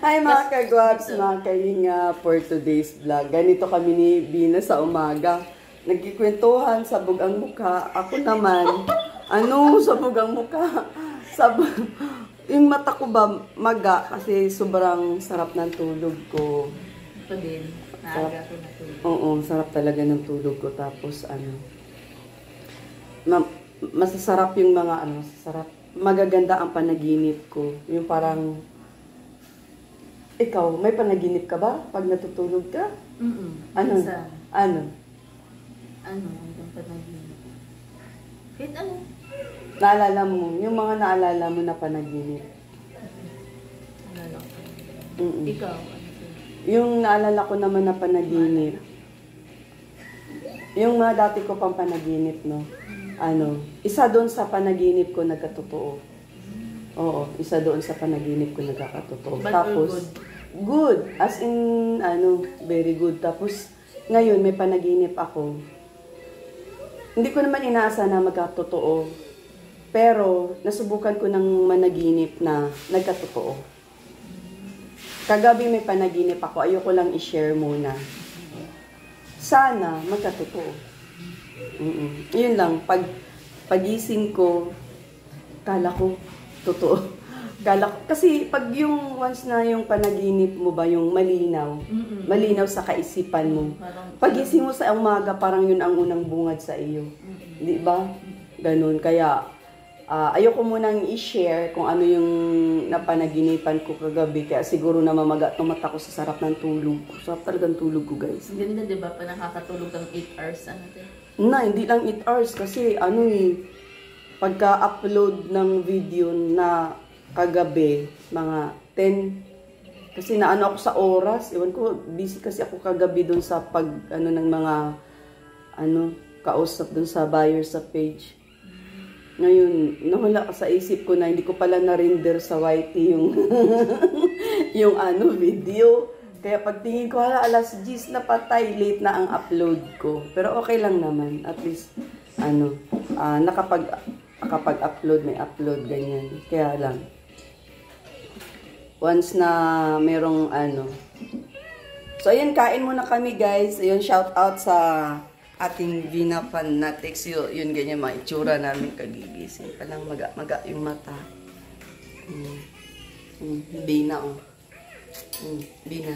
Hi mga kagwaps, mga kalinga, for today's vlog. Ganito kami ni Bina sa umaga. Nagkikwentuhan, sabog ang mukha. Ako naman, sabog ang mukha? Yung mata ko ba, maga, kasi sobrang sarap ng tulog ko. Ito din, naaga ko na tulog. Oo, sarap talaga ng tulog ko. Tapos, masasarap yung mga, masasarap. Magaganda ang panaginip ko. Yung parang, ikaw, may panaginip ka ba pag natutulog ka? Ano? Ano? Ano? Ang panaginip? Kahit ano? Naalala mo, yung mga naalala mo na panaginip. Naalala ko. Ikaw, ano? Yung naalala ko naman na panaginip. Yung mga dati ko pang panaginip, no? Isa doon sa panaginip ko nagkatotoo. Oo, isa doon sa panaginip ko nagkakatotoo. Tapos, good. As in, very good. Tapos, ngayon, may panaginip ako. Hindi ko naman inaasa na magkatotoo. Pero, nasubukan ko ng managinip na nagkatotoo. Kagabi may panaginip ako. Ayoko lang i-share muna. Sana, magkatotoo. Yun lang. Pagising ko, kala ko, totoo. Kasi pag yung once na yung panaginip mo ba, yung malinaw sa kaisipan mo. Pagising mo sa umaga, parang yun ang unang bungad sa iyo. Di ba? Ganun. Kaya, ayoko munang i-share kung ano yung napanaginipan ko kagabi. Kaya siguro na mamaga itong mata ko sa sarap ng tulog ko. Sarap talagang tulog ko, guys. Ang ganda, di ba? Pa nakakatulog ng 8 hours, hindi lang 8 hours kasi pagka-upload ng video na kagabi, mga 10, kasi naano ako sa oras, ewan ko, busy kasi ako kagabi doon sa ng mga, kausap doon sa buyer sa page. Ngayon, nawala ka sa isip ko na hindi ko pala na-render sa YT yung, video. Kaya pagtingin ko, alas 10 na patay, late na ang upload ko. Pero okay lang naman, at least, nakapag-upload, may upload, ganyan. Kaya lang. Once na merong So, ayan, kain muna kami, guys. Ayun, shout out sa ating Vina Fanatics. Yun, ganyan, mga itsura namin kagigising. Palang maga yung mata. Bina, Bina.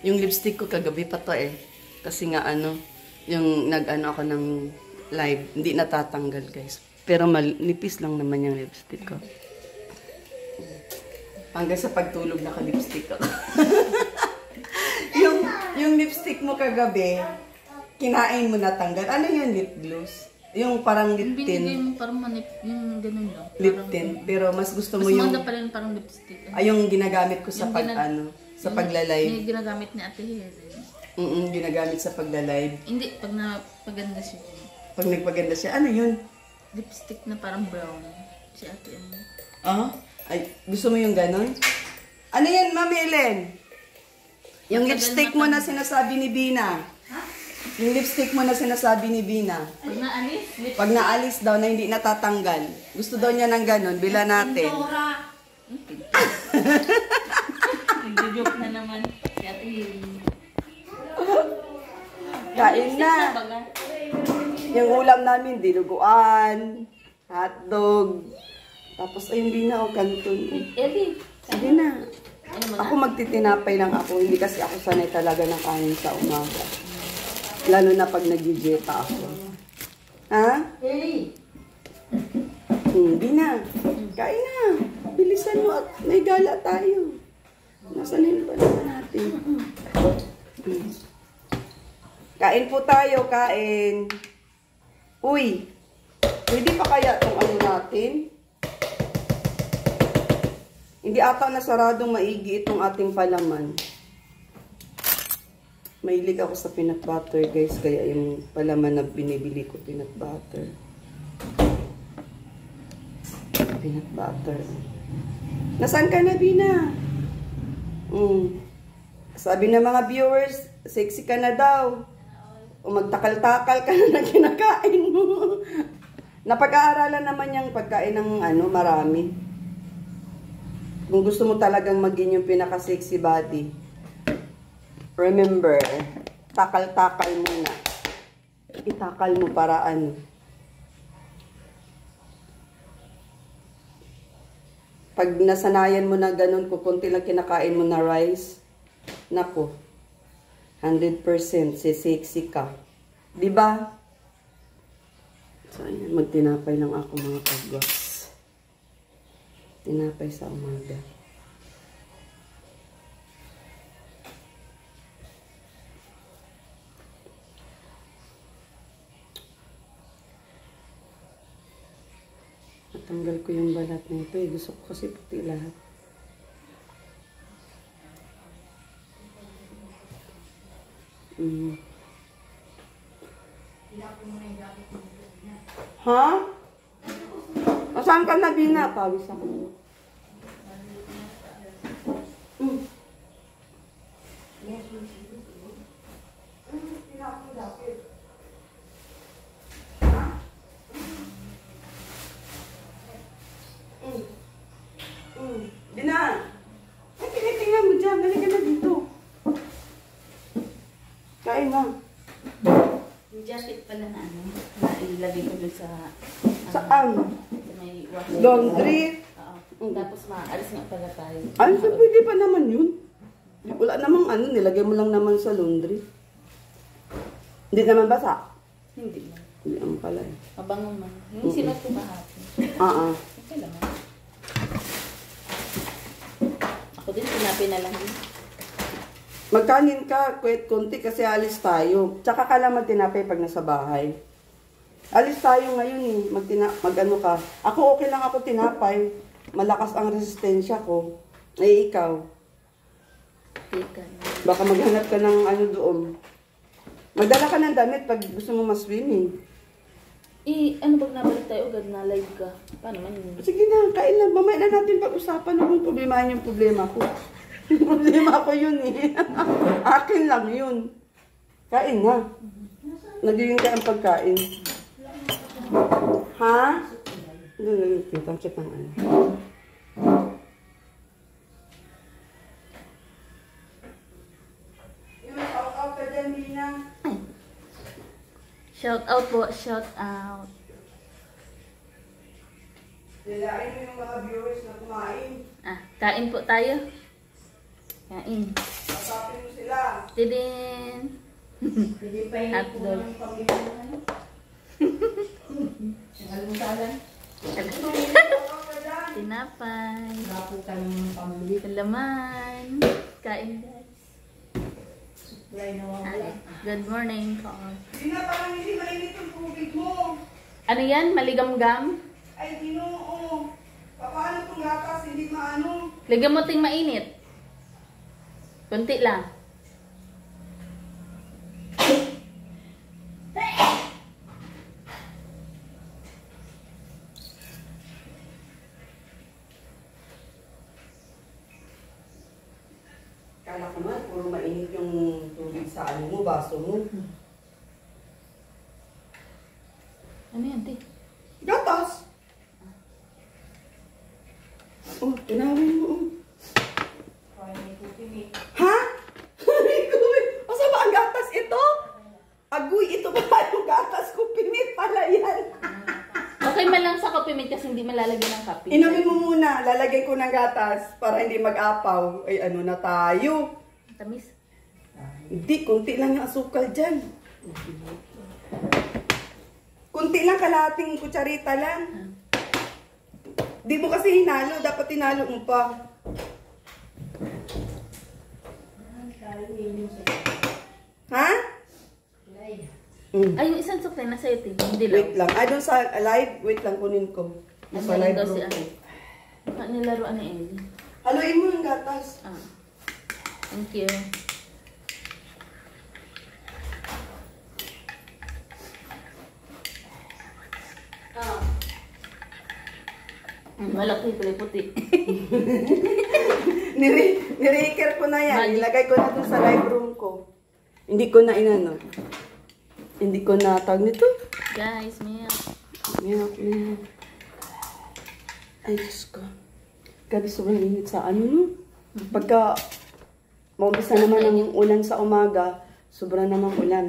Yung lipstick ko kagabi pa to Kasi nga, yung ako ng live, hindi natatanggal, guys. Pero nipis lang naman yung lipstick ko. Hanggang sa pagtulog naka-lipstick ako. yung lipstick mo kagabi, kinain mo natanggal. Ano yung lip gloss? Yung parang lip tint. Binigay mo parang yung ganun lang. Lip tint. Pero mas gusto mo yung... Mas maganda pa rin parang lipstick. Yung ginagamit ko sa sa pagla-live. Yung ginagamit ni Ate Helen. Ginagamit sa pagla-live. Hindi, pag napaganda siya. Pag nagpaganda siya, ano yun? Lipstick na parang brown. Si Ate Helen. Ay, gusto mo yung ganon? Ano yan, Mami Ellen? Yung lipstick mo na sinasabi ni Bina. Ha? Yung lipstick mo na sinasabi ni Bina. Pag naalis? Pag naalis daw na hindi natatanggal. Gusto daw niya ng ganon. Bila natin. Pintura! Nagjo-joke na naman. Si Ate Helen. Kain na. Yung ulam namin, dinuguan, hotdog. Tapos, ayun din na, kanton. Eddie. Sige na. Ako magtitinapay lang ako. Hindi kasi ako sanay talaga ng kanin sa umaga. Lalo na pag nag-dieta ako. Ha? Eddie. Hindi na. Kain na. Bilisan mo at may gala tayo. Nasaan yun pa naman natin? Kain po tayo, kain. Uy, pwede pa kaya itong natin? Hindi ata nasaradong maigi itong ating palaman. Mahilig ako sa peanut butter, guys. Kaya yung palaman na binibili ko, peanut butter. Peanut butter. Nasaan ka na, Bina? Sabi ng mga viewers, sexy ka na daw. O magtakal-takal ka na kinakain mo. Napag-aaralan naman yung pagkain ng marami. Kung gusto mo talagang maging yung pinaka-sexy body, remember, takal-takal muna. Itakal mo para ano. Pag nasanayan mo na ganun, kung konti lang kinakain mo na rice, nako, 100% sexy ka. Diba? So, ayan, magtinapay lang ako mga kagwas. Tinapay sa umaga. Natanggal ko yung balat na ito. Gusto ko kasi puti lahat. Ha? Saan ka na, Bina? Pawis ako. Bina! Ay, tinitingnan mo dyan. Dali ka na dito. Kain na. Yung jacket pala na ano, na ilagay ko dun sa... Saan? Sa may washer. Laundry? Oo. Tapos maalis nga pala tayo. Ay, so pwede pa naman yun. Wala namang ano, nilagay mo lang naman sa laundry. Hindi naman basa. Hindi na. Hindi naman pala eh. Mabango man. Yung sinuot ko kahapon. Okay lang. Ako din, sinabi na lang din. Magkanin ka, kwet konti kasi alis tayo. Tsaka ka lang magtinapay pag nasa bahay. Alis tayo ngayon eh. Mag-ano ka. Ako okay lang ako tinapay. Malakas ang resistensya ko. Eh ikaw. Teka. Baka maghanap ka ng ano doon. Magdala ka ng damit pag gusto mo mas-swimming. Ano pag nabalik tayo agad na live ka? Paano man yun? Sige na, kain lang. Mamaya na natin pag-usapan kung problemahin yung problema ko. Yung problema ko yun eh. Akin lang yun. Kain na. Nagiging ka ang pagkain. Ha? Kitang ano. Yung shout-out ka dyan, Bina. Shout out po, shout out. Nilain mo yung mga viewers na kumain. Kain po tayo. Kain. Pasapin mo sila. Tidin. Hindi pa yung Hotdog. pamilya na ano. Yung almusalan. Tinapay. Napo ka ng pamilya. Laman. Kain guys. Supply na wala. Good morning po. Hindi na parang hindi mainit yung tubig mo. Ano yan? Maligam-gam? Ay, ginoo. Paano itong gatas? Hindi maano. Lagyan mo ting mainit. Kunti lang. Kala ko man, puro mainit yung tubig sa ano mo, baso mo. Ano yan, te? Gatas! Oh, tinawin mo. Ha? Masa ba ang gatas ito? Agoy, ito ba yung gatas ko? Pinit pala yan. Okay man lang sa coffee mate kasi hindi malalagyan ng kape. Inumin mo muna. Lalagay ko ng gatas para hindi mag-apaw. Ay, ano na tayo? Tamis. Hindi, kunti lang yung asukal dyan. Kunti lang, kalating kutsarita lang. Di mo kasi hinalo. Dapat hinalo mo pa. Ha? Ay, yung isang sukle na sa'yo, te. Hindi lang. Wait lang. Ay, doon sa live. Wait lang, kunin ko. Sa Ano live daw si room ano? ko. Baka nilaruan ni Ellie. Haluin mo yung gatas. Thank you. Malaki, kulay puti. Nire-care ko na yan. Ilagay ko na doon sa live room ko. Hindi ko na inano. Hindi ko na tag nito. Guys, milk. Milk. Ay, Diyos ko. Grabe, sobrang init sa ano, no? Pagka maumpisa naman ang ulan sa umaga, sobrang namang ulan.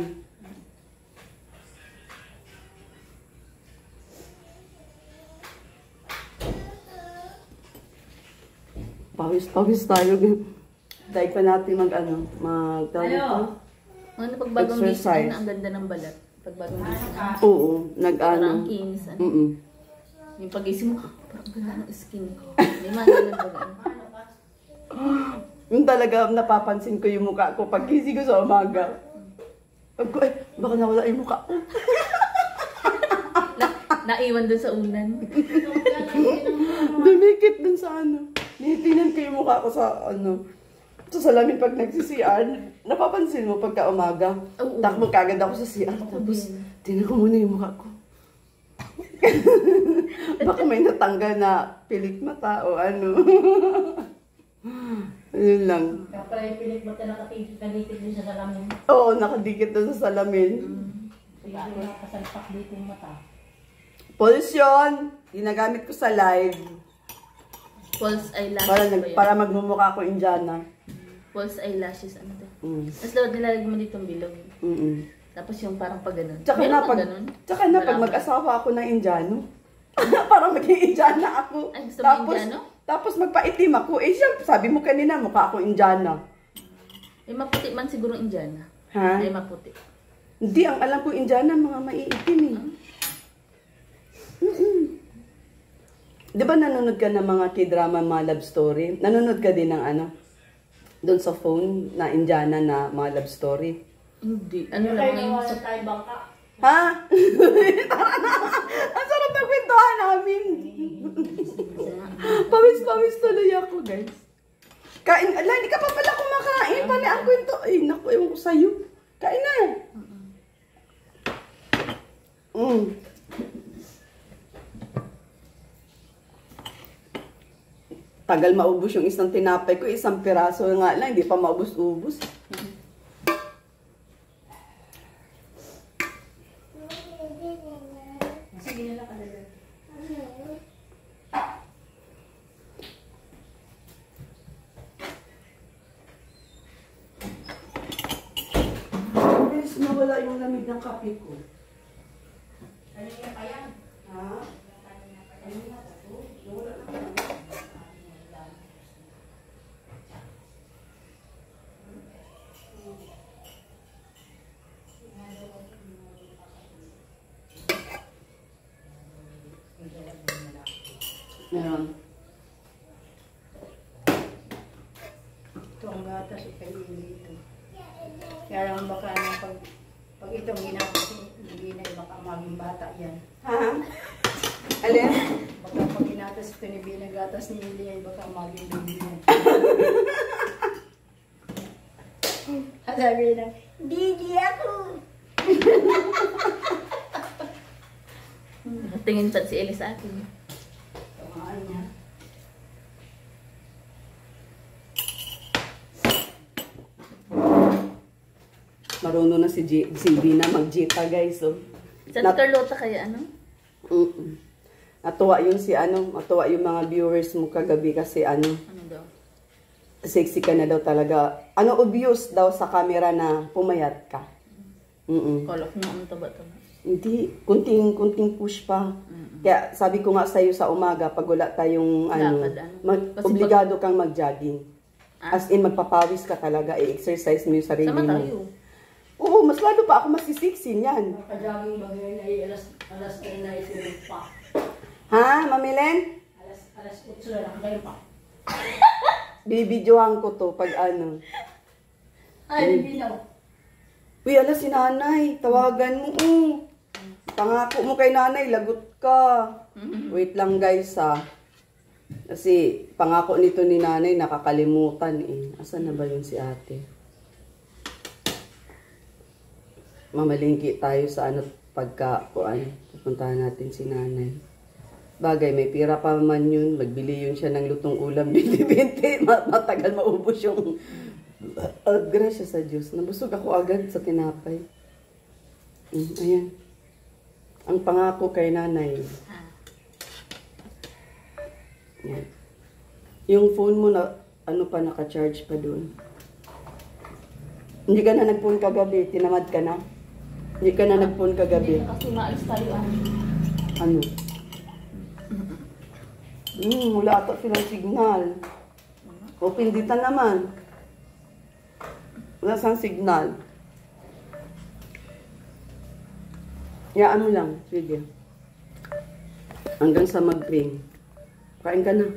Pawis tayo. Dahil pa natin Ano pagbagong gising exercise. na ang ganda ng balat? Pagbagong gising na. Oo, Parang ang kinis. Ano? Yung pagising mo, parang ganda ng skin ko. May mga ganun ba ganun? Yung talaga napapansin ko yung mukha ko pag gising ko sa umaga. Sabi ko, baka nawala yung mukha ko. Naiwan dun sa unan. Dumikit dun sa ano. Nitinan ko yung mukha ko sa ano. Sa salamin pag nagsi-CR, napapansin mo pagka umaga. Oo. Takbo kagad ako sa CR. Tapos, tinan ko muna yung mukha ko. Baka may natanggal na pilik mata o ano. Yun lang. Kaya pala yung pilit mo nakatitig din sa salamin. Oo, nakadikit doon sa salamin. Kaya ako nakasalpak dito yung mata. Pollution! Ginagamit ko sa live. False eyelashes ba yun? Para magmumukha ko Indiana. False eyelashes, ano to? Mm. Tapos daw nilalagay mo dito ang bilog. Tapos yung parang pag ganun. Tsaka Meron na, bang pag, ganun? tsaka na pag Wala mag-asawa ako ng Indiano. Parang maging Indiana ako. Ay, gusto mo Indiano? Tapos magpaitim ako. Eh siya, sabi mo kanina, mukha ako Indiana. May maputi man siguro Indiana. Ha? May maputi. Hindi, ang alam ko Indiana, mga maiitim eh. Di ba nanonood ka ng mga k-drama, mga love story? Nanonood ka din ng ano? Doon sa phone na Indiana na mga love story? Hindi. Ano lang ngayon sa... tayo bangka. Ha? Ang sarap ng kwentuhan namin. Pawis tuloy ako, guys. Kain. Ala, hindi ka pa pala kumakain. Paano ang kwento? Ay, naku, ewan ko sa'yo. Kain na. Tagal maubos yung isang tinapay ko. Isang piraso nga lang. Hindi pa maubos-ubos. Sige nila talaga. Bilis nawala yung lamig ng kape ko. Kanina pa yan. Ha? Kanina pa to. Nawala na pala. Meron. Ito ang gatas, ipagin dito. Kaya lang baka pag itong ginapos, hindi na baka maging bata yan. Ha? Alin? Baka pag ginatas ito ni Bina, gatas ni Ili, baka maging baby yan. Sabi na, Didi ako! Tingin pa si Ellie sa akin. Tumaan niya. Marunong na si Dina mag-jita, guys. So. Sa Dr. Lota kaya ano? Natuwa yung mga viewers mo kagabi kasi Ano daw? sexy ka na daw talaga. Obvious daw sa camera na pumayat ka. Call off mo ang taba-taba. Hindi, kunting push pa. Kaya sabi ko nga sa'yo sa umaga, pag wala tayong Kasi obligado kang mag-jogging. As in, magpapawis ka talaga, i-exercise mo yung sarili Sama mo. tayo. Oo, mas lalo pa ako masisiksi niyan. Pagkajaging bagay na alas 3 na isilip pa. Ha, Mamilen? Alas 8 na lang kayo pa. Bibidyohan ko to pag ano. Ay, binaw. Uy, ala si nanay, tawagan mo. Pangako mo kay nanay, lagot ka. Wait lang guys ha. Kasi pangako nito ni nanay, nakakalimutan eh. Asan na ba yun si ate? Mamalingki tayo sa ano pagka, pupuntahan natin si nanay. Bagay, may pira pa man yun. Magbili yun siya ng lutong ulam. Binti-binti. Matagal maubos yung... grasya sa Diyos. Nabusog ako agad sa tinapay. Ayan. Ang pangako kay nanay. Ayan. Yung phone mo na, ano pa, naka-charge pa doon. Hindi ka na nag-phone kagabi, tinamad ka na. Hindi ka na nag-phone kagabi. Kasi maalis tayo Ano? Wala ata silang signal. O, pinditan naman. Wala sang signal. Yaan mo lang. Sige. Hanggang sa mag-ring. Kain ka na.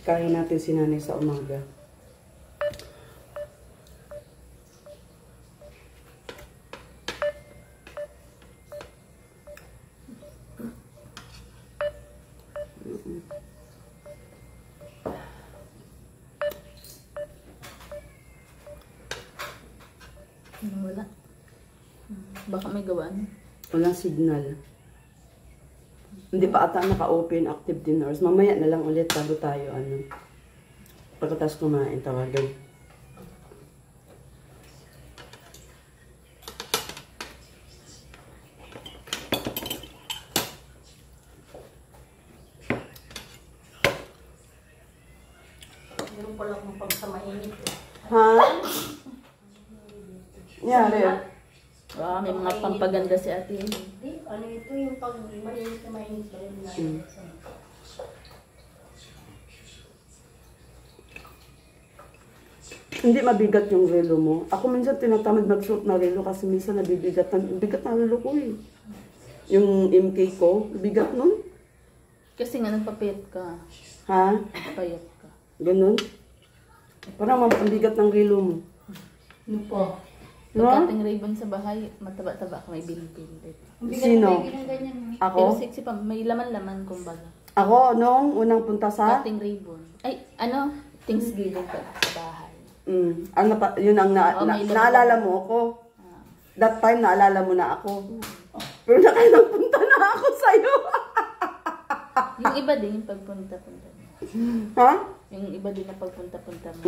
Tsikahin natin si nanay sa umaga. Wala. Baka may gawaan. Walang signal. Hindi pa ata naka-open active din hours. Mamaya na lang ulit bago tayo pagkatapos kumain, tawagan. Meron pala akong pagsamainit. Ha? Yari. Wow, may mga pampaganda si ate. Hindi, ano ito yung pag mainit na mainit ba rin na. Hindi mabigat yung relo mo. Ako minsan tinatamad magsuot na relo kasi minsan nabibigat. Bigat na relo ko eh. Yung MK ko, bigat nun. Kasi nga nagpapayat ka. Ha? Nagpapayat ka. Ganun? Parang ang bigat ng relo mo. Ano po? Pagkating ribbon sa bahay, mataba-taba ka, may bilbil. Ang bigat Sino? na yung ganyan. Pero Ako? sexy pa, may laman-laman kumbaga. Ako, nung unang punta sa... Kating ribbon. Ay, ano? Thanksgiving ka sa bahay. Ano pa, yun ang may laman. naalala mo ako. Ah. That time, naalala mo na ako. Pero nakailang na ako sa'yo. Yung iba din, yung pagpunta-punta mo. Ha? Yung iba din na pagpunta-punta mo.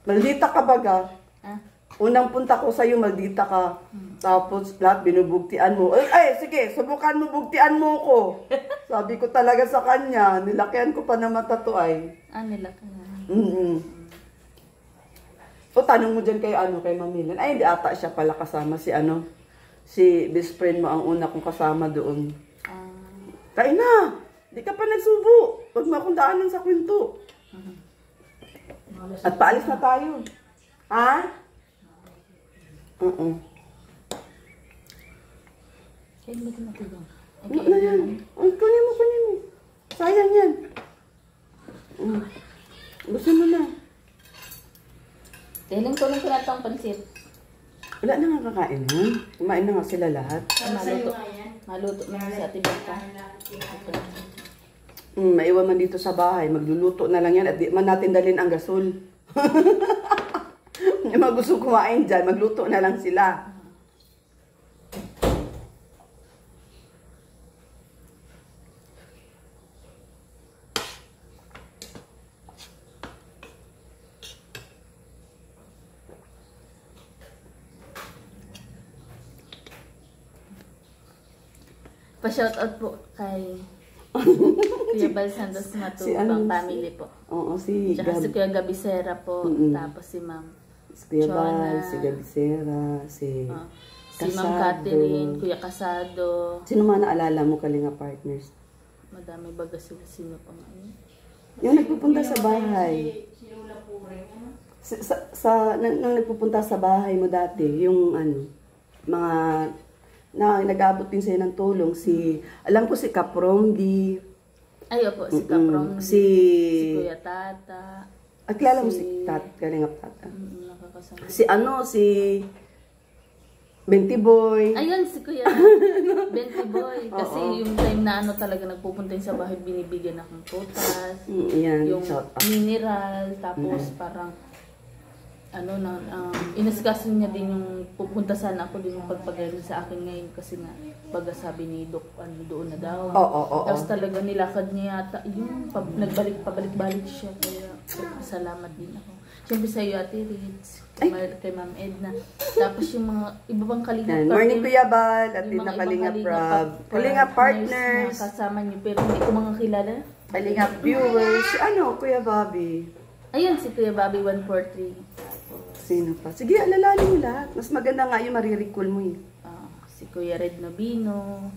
Maldita ka baga. Ah, Unang punta ko sa'yo, maldita ka. Tapos lahat binubugtian mo. Ay, sige, subukan mo, bugtian mo ko. Sabi ko talaga sa kanya, nilakihan ko pa na mata to ay. nila ka na. O tanong mo dyan kay Mamilan. Ay, hindi ata siya pala kasama si best friend mo ang una kong kasama doon. Ah, Kain na! Di ka pa nagsubo. Huwag mo akong daanan sa kwento. At paalis na tayo. Ha? kaya hindi ko natulong. Ano na yan? Ay, kunin mo. Sayang yan. Gusto mo na. Tulong ko na itong pansit. Wala na nga kakain ha? Kumain na nga sila lahat. Maluto na si ate Bata. Maiwan man dito sa bahay. Magluluto na lang yan at di man natin dalhin ang gasol. Yung mga gusto kumain dyan, magluto na lang sila. Pa-shoutout po kay Kuya Bal Santos Matubang family po. Oo, si Tsaka si Kuya Gabisera po. Tapos si Ma'am Si Kuya Bal, Chona. si Gabisera, si si Ma'am Catherine, Kuya Casado. Sino man naalala mo, Kalinga Partners? Madami baga sila sino pa ngayon. Yung nagpupunta sa bahay. Sinula po rin. Nang nagpupunta sa bahay mo dati, yung mga nag-abot din sa'yo ng tulong, alam ko si Kapromdi. Ay, opo, si Kaprong, si Kuya Tata. At kilala mo si Kalingap Tata. Nakakasama. Si Benti Boy. Ayun, si Kuya Benty Boy. Kasi yung time na talaga nagpupunta yun sa bahay, binibigyan akong putas. Yan, Yung shout out. mineral, tapos parang inasikaso niya din yung pupunta sana ako din yung pagpagaling sa akin ngayon kasi nga baga sabi ni Doc doon na daw. Oo. Tapos talaga nilakad niya yata yung pabalik-balik siya kaya salamat din ako. Siyempre sa'yo, Ate Ritz, kay Ma'am Edna. Tapos yung mga iba pang kalingap. Yan. Morning Kuya Bal, at yung mga Kalingap ibang Rob. Kalingap partners. Na kasama niyo, pero hindi ko mga kilala. Kalingap viewers. Si ano, Kuya Bobby? Ayun, si Kuya Bobby 143. Sino pa? Sige, alalalim mo lahat. Mas maganda nga yung mariricall mo eh. Si Kuya Red Nobino.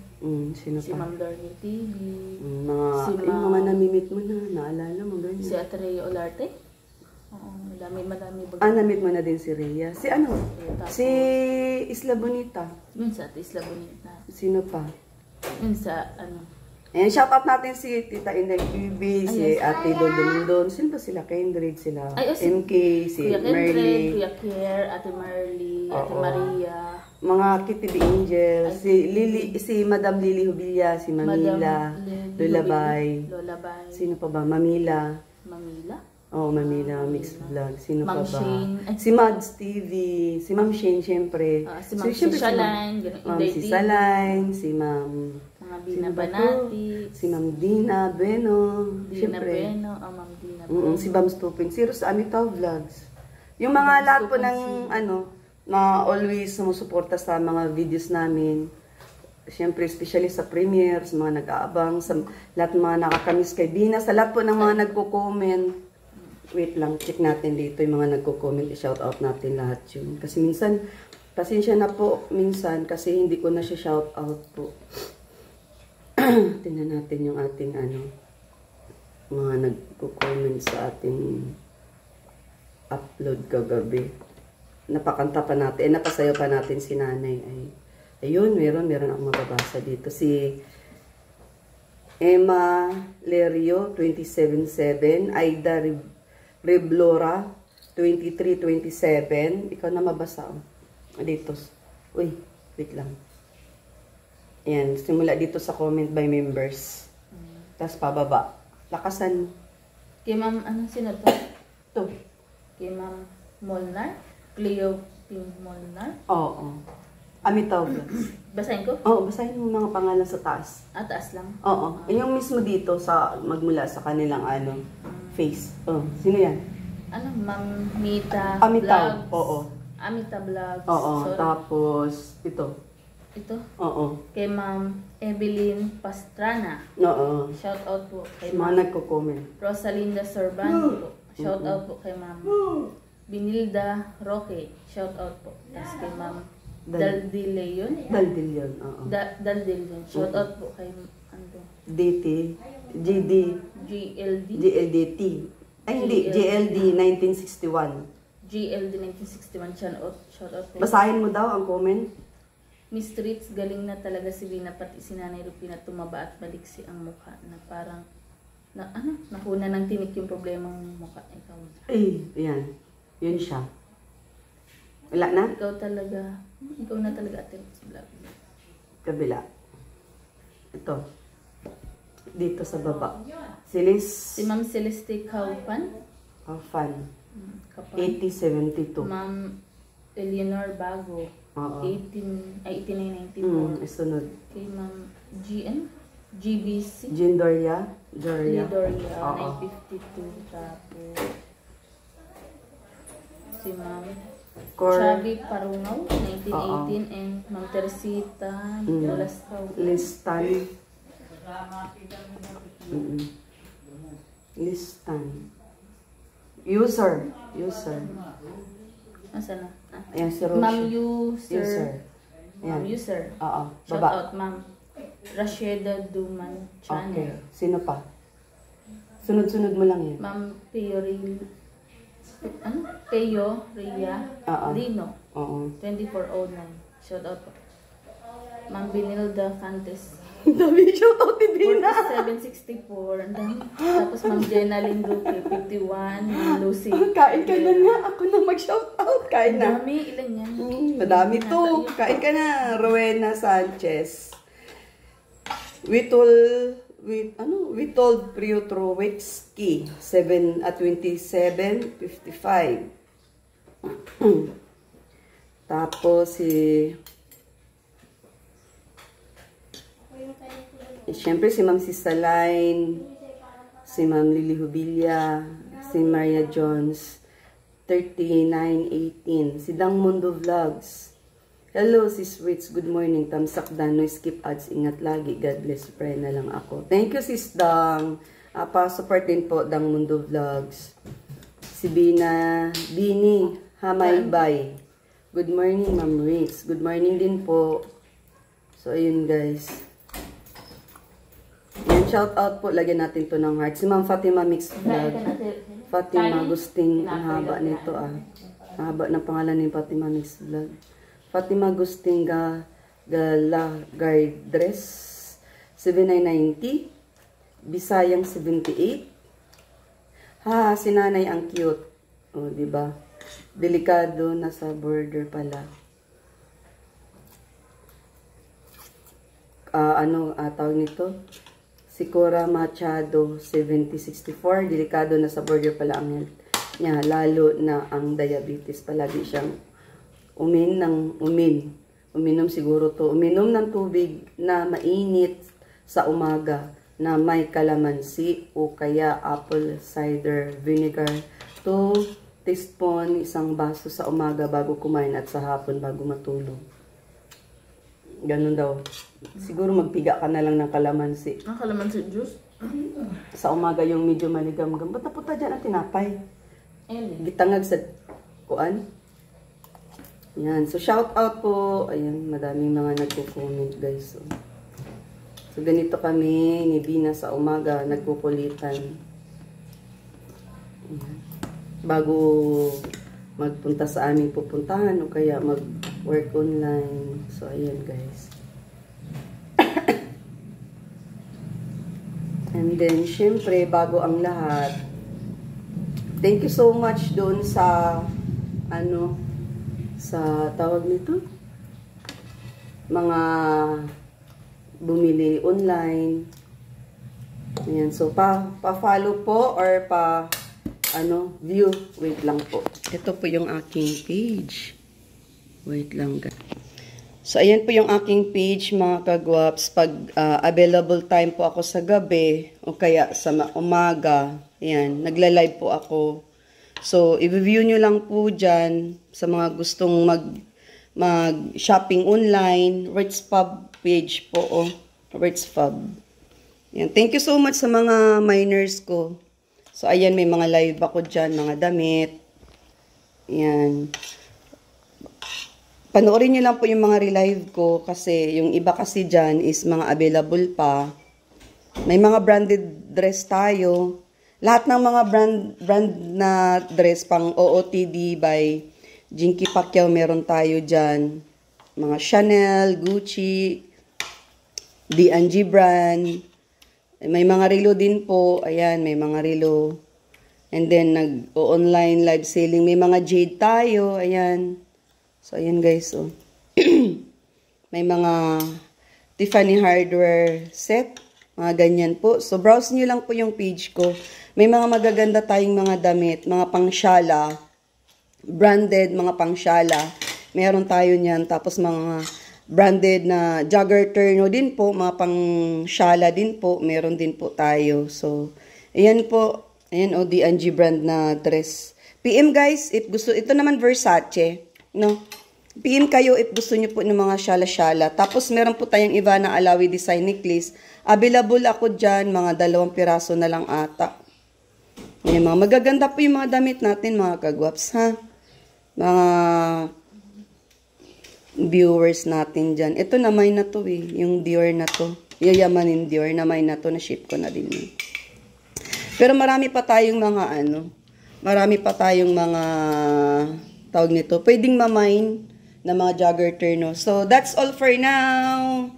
Sino Si pa? Ma'am Dorothy TV. Yung mga namimit mo na, naalala mo ba yun? Si Ate Rhea Olarte. Oo, madami bago. Namit mo na din si Rhea. Si ano? Tapos, Si Isla Bonita. yun sa Ate Isla Bonita. Sino pa? Yun sa Ayan, shoutout natin si Tita Inel QB, si yes. Ate Dodomundon. Sino ba sila? Kindred sila. si MK, si Kuya Kendred, Merly. Kuya Kier, Ate Marley, Ate Oo. Maria. Mga Kitty the Angel. Si Lily, si Madam Lily Hubilla, si Mamila. Lulabay. Lulabay. Sino pa ba? Mamila. Mamila. Oo, Mamila Mixed Vlog. Sino pa Ma'am ba? Shane. Ay. Si Mads TV. Si Ma'am Shane, syempre. Si Ma'am Saline. Ma'am si Saline. Si Ma'am... Mga Bina Sino ba to? Banati. Si Ma'am Dina Bueno. Dina Syempre. Bueno. Ma'am Dina Bueno. Si Bams 2.0 sa Amitaw Vlogs. Yung mga lahat po ng na always sumusuporta sa mga videos namin. Siyempre, especially sa premiere, sa mga nag-aabang, sa lahat ng mga nakakamiss kay Bina, sa lahat po ng mga nagko-comment. Wait lang, check natin dito yung mga nagko-comment. I-shout out natin lahat yun. Kasi minsan, pasensya na po minsan kasi hindi ko na siya shout out po. Tingnan natin yung ating mga nagko-comment sa ating upload kagabi. Napakanta pa natin, napasayaw pa natin si nanay. Ayun, meron akong mababasa dito. Si Emma Lerio, 27.7. Aida Reblora, 23.27. Ikaw na mabasa. Dito. Uy, wait lang. Ayan, simula dito sa comment by members. Tapos pababa. Lakasan. Kay Ma'am, sino to? Ito. Kay Ma'am Molnar? Cleo P. Molnar? Oo. Amitaw Vlogs. Basahin ko? Oo, basahin mo mga pangalan sa taas. Taas lang. Oo. Yung mismo dito sa magmula sa kanilang face. Oh, sino yan? Ma'am Mita Amitaw. Vlogs. Oo. Amita Vlogs. Oo. Sorry. Tapos ito. Ito. Oo. Kay Ma'am Evelyn Pastrana. Oo. Shout out po kay Mga Ma'am nagko-comment. Rosalinda Sorban po. Shout out po kay Ma'am Binilda Roque. Shout out po. Tapos kay Ma'am Daldileon. Daldil yun. Oo. Daldileon. Shout out po kay DT. GD. GLD. GLDT. Ay, hindi. GLD 1961. GLD 1961. Shout out po. Basahin mo daw ang comment. Miss Ritz, galing na talaga si Bina, pati si Nanay Rupina tumaba at baliksi ang mukha na parang nakuna ng tinik yung problemang mukha. Ikaw. Yan. Yun siya. Wala na? Ikaw na talaga Ate Ritz Vlog. Kabila. Ito. Dito sa baba. Si Ma'am Celeste Kaupan. Fan. Kapan. 8072. Ma'am Eleanor Bago. Oo. 8994. Sunod. Kay Ma'am GBC. Jean Doria. Doria, Oo. 952. Tapos si Ma'am Cor Chubby Parungaw, 1918. And Ma'am Teresita Olastaw. Listan. Listan. User. Nasaan na? Ayan, si Roche. Ma'am User. Ayan. Ma'am User. Oo. Shout Baba. out Ma'am Rashida Duman Okay. Channel. Sino pa? Sunod-sunod mo lang yan. Ma'am Peo Peo Ria Oo. Lino, Oo. 2409. Shout out po. Ma'am Binilda Cantes, Dami shoutout ni Bina. 4764. Ang dami. Tapos Ma'am Jenna Linduque, 51. Ma'am Lucy. Kain ka na nga. Ako na mag-shoutout. Kain Ang na. dami. Ilan yan? Madami to. Kain ka na. Rowena Sanchez. Witold Priotrowicki. 27:55. Tapos siyempre si Ma'am Sisaline, si Ma'am Lily Hubilla, si Maria Jones, 3918. Si Dang Mundo Vlogs. Hello, Sis Rich. Good morning. Tamsak Dan. No skip ads. Ingat lagi. God bless. Pray na lang ako. Thank you, Sis Dang. Pa-support din po, Dang Mundo Vlogs. Si Bini. Hamaybay. Good morning, Ma'am Rich. Good morning din po. So, ayun guys. Yan, shout out po. Lagyan natin to ng heart. Si Ma'am Fatima Mix Vlog. Fatima Agustin. Ang haba nito ah. Ang haba ng pangalan ni Fatima Mix Vlog. Fatima Agustin Galagardres 7990. Bisayang 78. Ha, si nanay ang cute. O, diba? Delikado, nasa border pala. Tawag nito? Si Cora Machado, 7064. Delikado, nasa border pala ang health niya. Lalo na ang diabetes. Palagi siyang uminom siguro to. Uminom ng tubig na mainit sa umaga na may kalamansi o kaya apple cider vinegar. 2 teaspoon, isang baso sa umaga bago kumain at sa hapon bago matulog. Ganun daw. Siguro magpiga ka na lang ng kalamansi. Ang kalamansi juice? Sa umaga yung medyo maligam-gam. Ba't napunta dyan ang tinapay? Gitangag sa kuan. Yan. So, shout out po. Ayan, madaming mga nagko-comment guys. So, ganito kami ni Bina sa umaga. Nagkukulitan. Ayan. Bago magpunta sa aming pupuntahan o kaya mag-work online. So, ayan guys. And then, syempre, bago ang lahat, thank you so much doon sa, sa tawag nito, mga bumili online. Ayan, so, pa-follow po or view. Wait lang po. Ito po yung aking page. Wait lang. So, ayan po yung aking page, mga kagwaps. Pag available time po ako sa gabi, o kaya sa umaga, ayan, nagla-live po ako. So, i-view nyo lang po dyan sa mga gustong mag-shopping online. Ritz Pub page po, Ritz Pub. Ayan. Thank you so much sa mga miners ko. So, ayan, may mga live ako dyan, mga damit. Ayan. Panoorin nyo lang po yung mga relive ko kasi yung iba kasi dyan is mga available pa. May mga branded dress tayo. Lahat ng mga brand na dress pang OOTD by Jinky Pacquiao meron tayo dyan. Mga Chanel, Gucci, D&G brand. May mga relo din po. Ayan, may mga relo. And then, nag-online live selling. May mga jade tayo. Ayan. So, ayan guys. So, may mga Tiffany hardware set. Mga ganyan po. So, browse nyo lang po yung page ko. May mga magaganda tayong mga damit. Mga pangsyala. Branded, mga pangsyala. Meron tayo niyan. Tapos, mga branded na jogger turno din po. Mga pangsyala din po. Meron din po tayo. So, ayan po. Ayan o, D&G brand na dress. PM guys, ito naman Versace. No? PM kayo if gusto nyo po ng mga syala-syala. Tapos meron po tayong iba na Alawi design necklace. Available ako dyan, mga 2 piraso na lang ata. Ayan, mga magaganda po yung mga damit natin, mga kagwaps, ha? Mga viewers natin dyan. Ito namay na to yung Dior na to. Yayamanin Dior, namay na to, na-ship ko na din yun. Pero marami pa tayong mga marami pa tayong mga tawag nito, pwedeng mamain na mga jogger turno. So, that's all for now.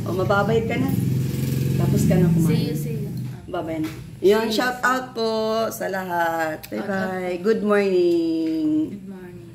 Mababay ka na. Tapos ka na kumain. See you. Babay na. Yun, shout out po sa lahat. Bye-bye. Good morning. Good morning.